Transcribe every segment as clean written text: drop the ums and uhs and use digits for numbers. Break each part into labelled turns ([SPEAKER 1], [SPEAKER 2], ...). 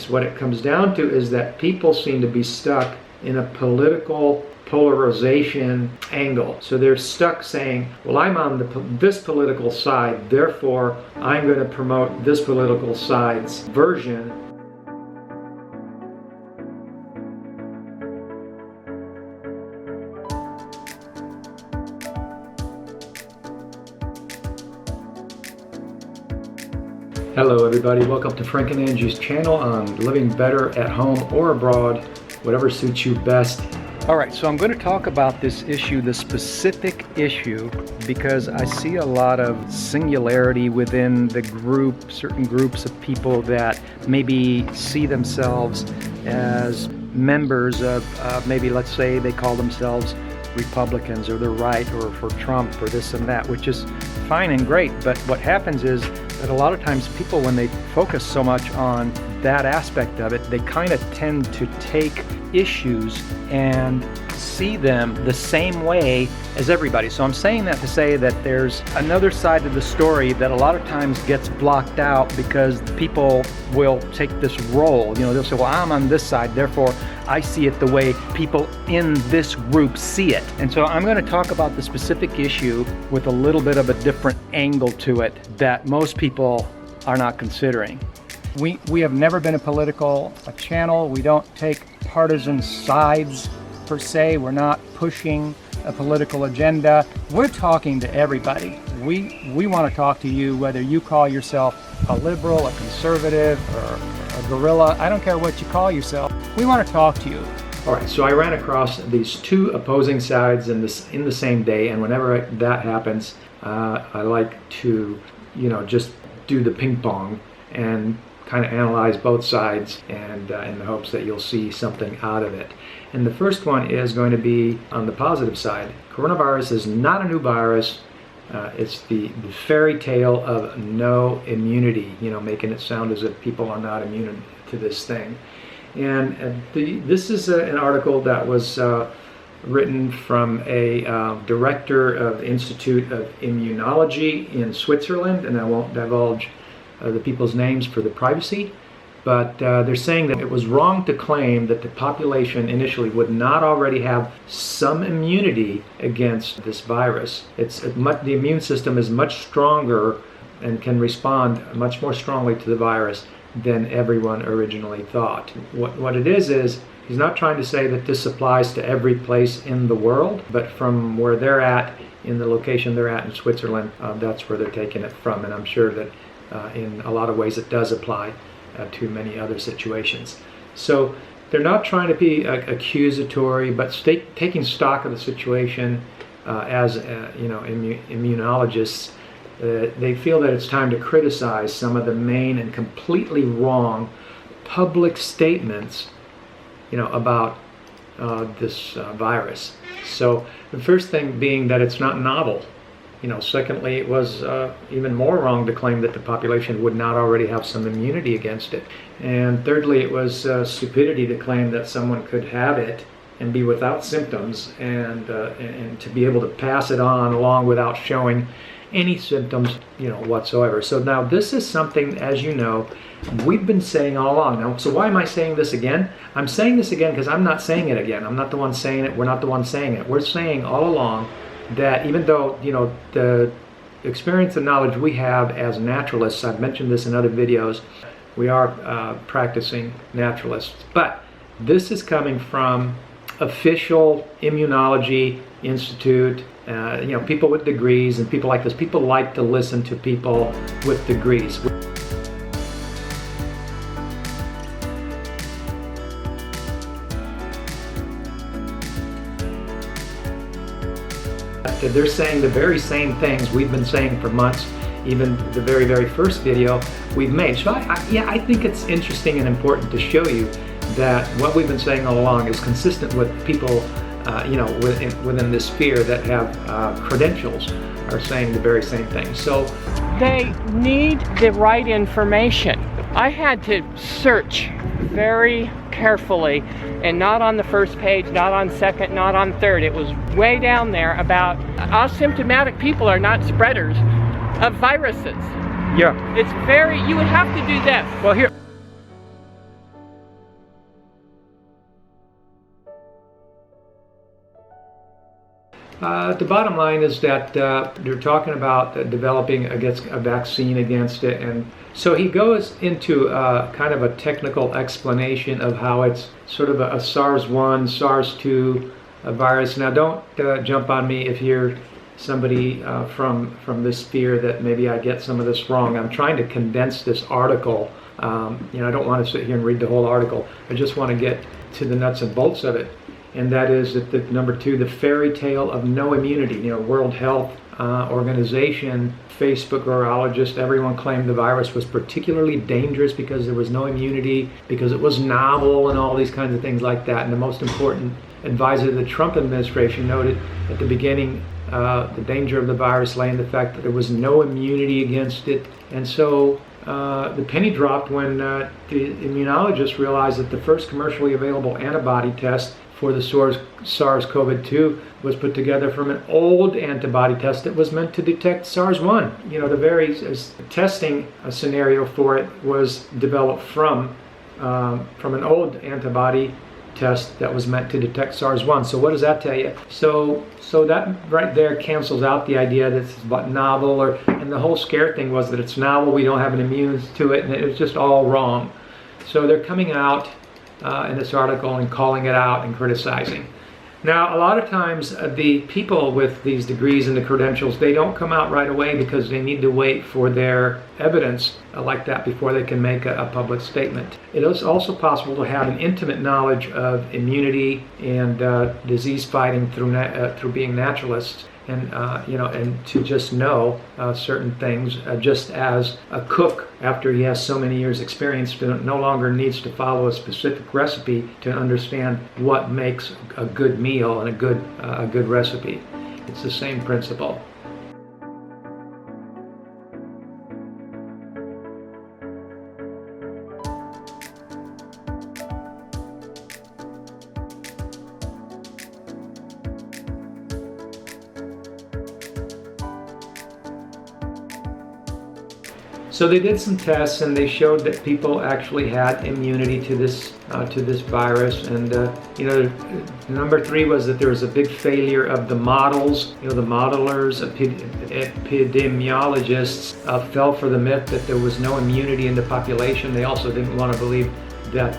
[SPEAKER 1] What it comes down to is that people seem to be stuck in a political polarization angle. So they're stuck saying, well, I'm on this political side, therefore I'm going to promote this political side's version. Hello everybody, welcome to Frank and Angie's channel on living better at home or abroad, whatever suits you best. Alright, so I'm going to talk about this issue, the specific issue, because I see a lot of singularity within the group, certain groups of people that maybe see themselves as members of, maybe let's say they call themselves Republicans or they're right or for Trump or this and that, which is fine and great, but what happens is that a lot of times people, when they focus so much on that aspect of it, they kind of tend to take issues and see them the same way as everybody. So I'm saying that to say that there's another side to the story that a lot of times gets blocked out because people will take this role. You know, they'll say, well, I'm on this side, therefore I see it the way people in this group see it. And so I'm going to talk about the specific issue with a little bit of a different angle to it that most people are not considering. We have never been a political channel. We don't take partisan sides per se. We're not pushing a political agenda. We're talking to everybody. We want to talk to you whether you call yourself a liberal, a conservative, or a guerrilla. I don't care what you call yourself. We want to talk to you. All right, so I ran across these two opposing sides in the same day, and whenever that happens, I like to, just do the ping pong and kind of analyze both sides, and in the hopes that you'll see something out of it. And the first one is going to be on the positive side. Coronavirus is not a new virus. It's the fairy tale of no immunity, making it sound as if people are not immune to this thing. And this is an article that was written from a director of Institute of Immunology in Switzerland, and I won't divulge the people's names for the privacy, but they're saying that it was wrong to claim that the population initially would not already have some immunity against this virus. The immune system is much stronger and can respond much more strongly to the virus than everyone originally thought. What it is he's not trying to say that this applies to every place in the world, but from where they're at, in the location they're at in Switzerland, that's where they're taking it from, and I'm sure that in a lot of ways it does apply to many other situations. So they're not trying to be accusatory, but taking stock of the situation as immunologists. They feel that it's time to criticize some of the main and completely wrong public statements about this virus. So the first thing being that it's not novel. Secondly, it was even more wrong to claim that the population would not already have some immunity against it. And thirdly, it was stupidity to claim that someone could have it and be without symptoms and to be able to pass it on along without showing any symptoms, whatsoever. So now this is something, as you know, we've been saying all along. Now, so why am I saying this again? I'm saying this again because I'm not saying it again. I'm not the one saying it. We're not the one saying it. We're saying all along that even though, the experience and knowledge we have as naturalists, I've mentioned this in other videos, we are practicing naturalists, but this is coming from official immunology institute, people with degrees and people like this. People like to listen to people with degrees. They're saying the very same things we've been saying for months, even the very, very first video we've made. So I think it's interesting and important to show you that what we've been saying all along is consistent with people, within this sphere that have credentials are saying the very same thing. So
[SPEAKER 2] they need the right information. I had to search very carefully, and not on the first page, not on second, not on third. It was way down there about asymptomatic people are not spreaders of viruses.
[SPEAKER 1] Yeah.
[SPEAKER 2] It's very, you would have to do this.
[SPEAKER 1] Well, here. The bottom line is that they're talking about developing against a vaccine against it, and so he goes into kind of a technical explanation of how it's sort of a SARS-1, SARS-2 virus. Now, don't jump on me if you're somebody from this sphere that maybe I get some of this wrong. I'm trying to condense this article. I don't want to sit here and read the whole article. I just want to get to the nuts and bolts of it. And that is that number 2, the fairy tale of no immunity. World Health Organization, Facebook virologist, everyone claimed the virus was particularly dangerous because there was no immunity, because it was novel and all these kinds of things like that. And the most important advisor of the Trump administration noted at the beginning the danger of the virus lay in the fact that there was no immunity against it. And so the penny dropped when the immunologist realized that the first commercially available antibody test for the SARS-CoV-2 was put together from an old antibody test that was meant to detect SARS-1. The very testing scenario for it was developed from an old antibody test that was meant to detect SARS-1. So what does that tell you? So that right there cancels out the idea that it's novel, and the whole scare thing was that it's novel, we don't have an immune to it, and it was just all wrong. So they're coming out in this article and calling it out and criticizing. Now, a lot of times the people with these degrees and the credentials, they don't come out right away because they need to wait for their evidence like that before they can make a public statement. It is also possible to have an intimate knowledge of immunity and disease fighting through being naturalists, and and to just know certain things, just as a cook, after he has so many years experience, no longer needs to follow a specific recipe to understand what makes a good meal and a good recipe. It's the same principle. So they did some tests and they showed that people actually had immunity to this virus. And number 3 was that there was a big failure of the models. The modelers, epidemiologists fell for the myth that there was no immunity in the population. They also didn't want to believe that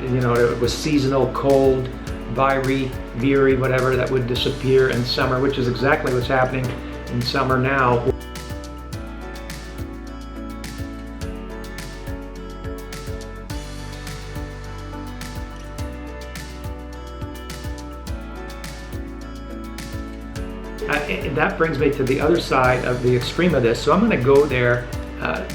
[SPEAKER 1] it was seasonal cold, viri, whatever, that would disappear in summer, which is exactly what's happening in summer now. That brings me to the other side of the extreme of this. So I'm going to go there.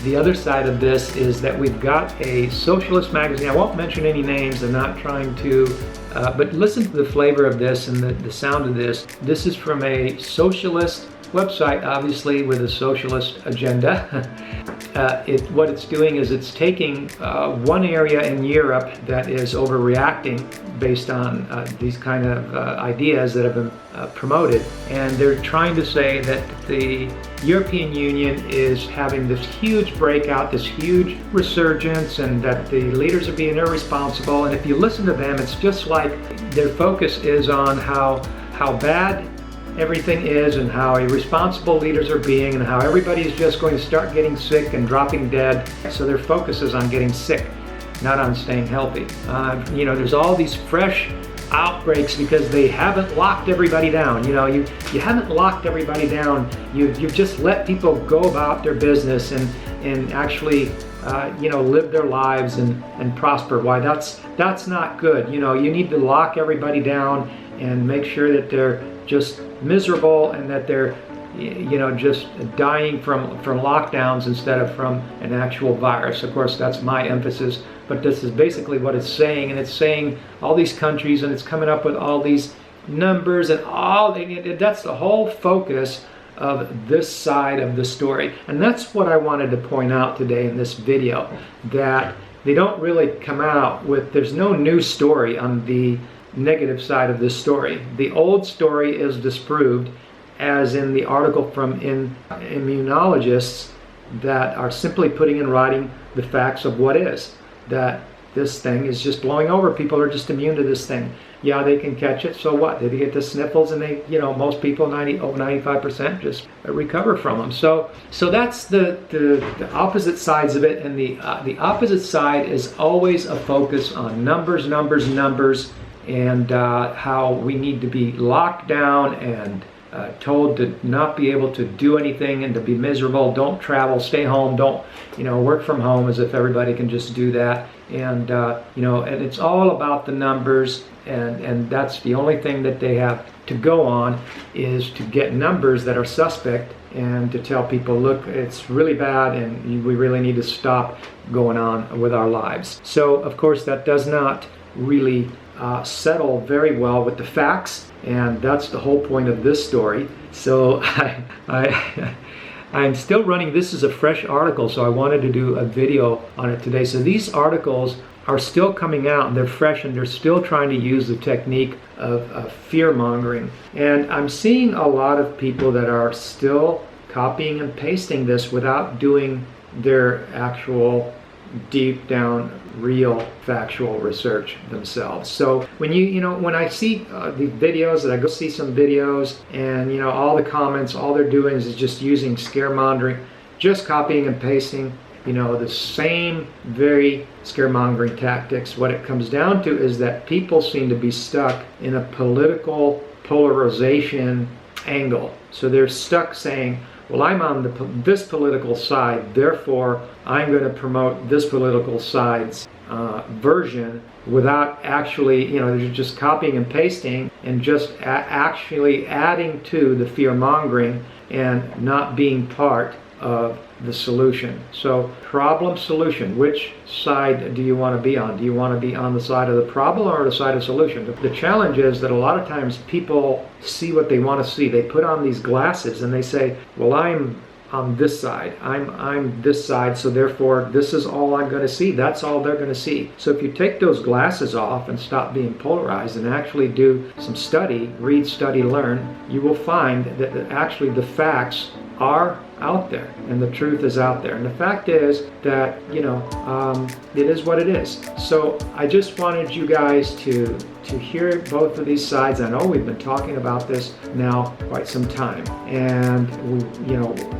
[SPEAKER 1] The other side of this is that we've got a Socialist Magazine. I won't mention any names. I'm not trying to, but listen to the flavor of this and the sound of this. This is from a socialist website, obviously with a socialist agenda. What it's doing is it's taking one area in Europe that is overreacting based on these kind of ideas that have been promoted, and they're trying to say that the European Union is having this huge breakout, this huge resurgence, and that the leaders are being irresponsible. And if you listen to them, it's just like their focus is on how bad everything is and how irresponsible leaders are being and how everybody is just going to start getting sick and dropping dead. So their focus is on getting sick, not on staying healthy. There's all these fresh outbreaks because they haven't locked everybody down. You haven't locked everybody down. You've just let people go about their business and actually live their lives and prosper. Why? That's not good. You need to lock everybody down and make sure that they're just miserable and that they're just dying from lockdowns instead of from an actual virus. Of course, that's my emphasis, but this is basically what it's saying, and it's saying all these countries, and it's coming up with all these numbers and that's the whole focus of this side of the story. And that's what I wanted to point out today in this video, that they don't really come out with, there's no new story on the negative side of this story. The old story is disproved, as in the article from immunologists that are simply putting in writing the facts of what is. That this thing is just blowing over. People are just immune to this thing. Yeah, they can catch it, so what? They get the sniffles, and they, most people, 95% just recover from them. So that's the opposite sides of it, and the opposite side is always a focus on numbers, and how we need to be locked down and told to not be able to do anything and to be miserable. Don't travel, stay home, don't work from home, as if everybody can just do that. And and it's all about the numbers, and that's the only thing that they have to go on, is to get numbers that are suspect and to tell people, look, it's really bad and we really need to stop going on with our lives. So of course that does not really settle very well with the facts, and that's the whole point of this story. So I'm still running. This is a fresh article, so I wanted to do a video on it today. So these articles are still coming out, and they're fresh, and they're still trying to use the technique of fear-mongering. And I'm seeing a lot of people that are still copying and pasting this without doing their actual deep down real factual research themselves. So when when I see these videos, that I go see some videos, and all the comments, all they're doing is just using scaremongering, just copying and pasting the same very scaremongering tactics. What it comes down to is that people seem to be stuck in a political polarization angle. So they're stuck saying, well, I'm on this political side, therefore I'm going to promote this political side's version, without actually, they're just copying and pasting and just actually adding to the fear-mongering and not being part of the solution. So problem solution, which side do you want to be on? Do you want to be on the side of the problem or the side of solution? The challenge is that a lot of times people see what they want to see. They put on these glasses and they say, well, I'm on this side, I'm this side, so therefore this is all I'm going to see. That's all they're going to see. So if you take those glasses off and stop being polarized and actually do some study, read, study, learn, you will find that actually the facts are out there and the truth is out there. And the fact is that, it is what it is. So I just wanted you guys to hear both of these sides. I know we've been talking about this now quite some time, and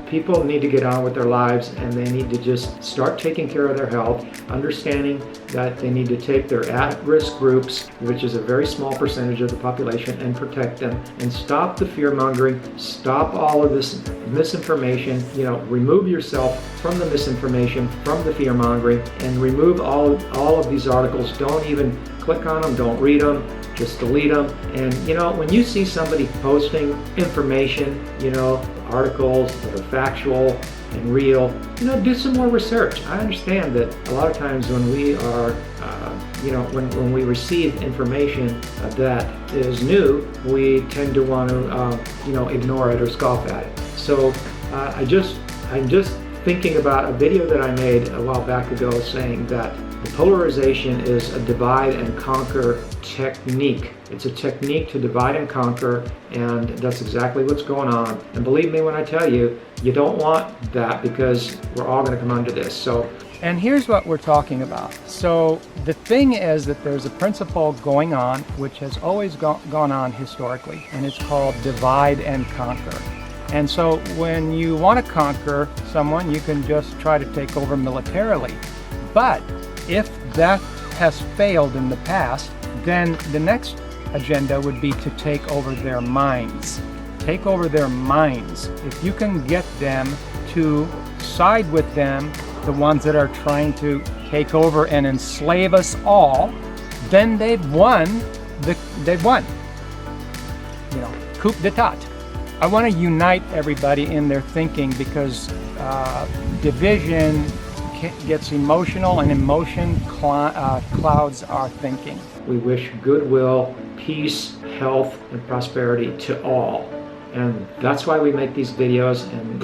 [SPEAKER 1] people need to get on with their lives, and they need to just start taking care of their health, understanding that they need to take their at-risk groups, which is a very small percentage of the population, and protect them, and stop the fear-mongering, stop all of this misinformation, remove yourself from the misinformation, from the fear-mongering, and remove all of these articles. Don't even click on them, don't read them, just delete them. And when you see somebody posting information, articles that are factual and real, do some more research. I understand that a lot of times when we are when we receive information that is new, we tend to want to ignore it or scoff at it. So I'm just thinking about a video that I made a while back ago, saying that the polarization is a divide and conquer technique. It's a technique to divide and conquer, and that's exactly what's going on. And believe me when I tell you, you don't want that, because we're all going to come under this.
[SPEAKER 3] And here's what we're talking about. So the thing is that there's a principle going on which has always gone on historically, and it's called divide and conquer. And so when you want to conquer someone, you can just try to take over militarily. But if that has failed in the past, then the next agenda would be to take over their minds. Take over their minds. If you can get them to side with them, the ones that are trying to take over and enslave us all, then they've won. Coup d'etat. I want to unite everybody in their thinking, because division gets emotional, and emotion clouds our thinking.
[SPEAKER 1] We wish goodwill, peace, health, and prosperity to all. And that's why we make these videos, and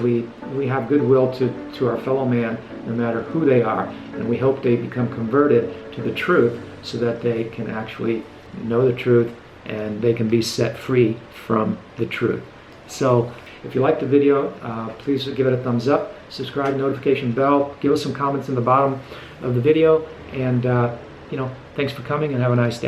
[SPEAKER 1] we have goodwill to our fellow man, no matter who they are. And we hope they become converted to the truth, so that they can actually know the truth and they can be set free from the truth. So if you like the video, please give it a thumbs up, subscribe, notification bell, give us some comments in the bottom of the video, and thanks for coming and have a nice day.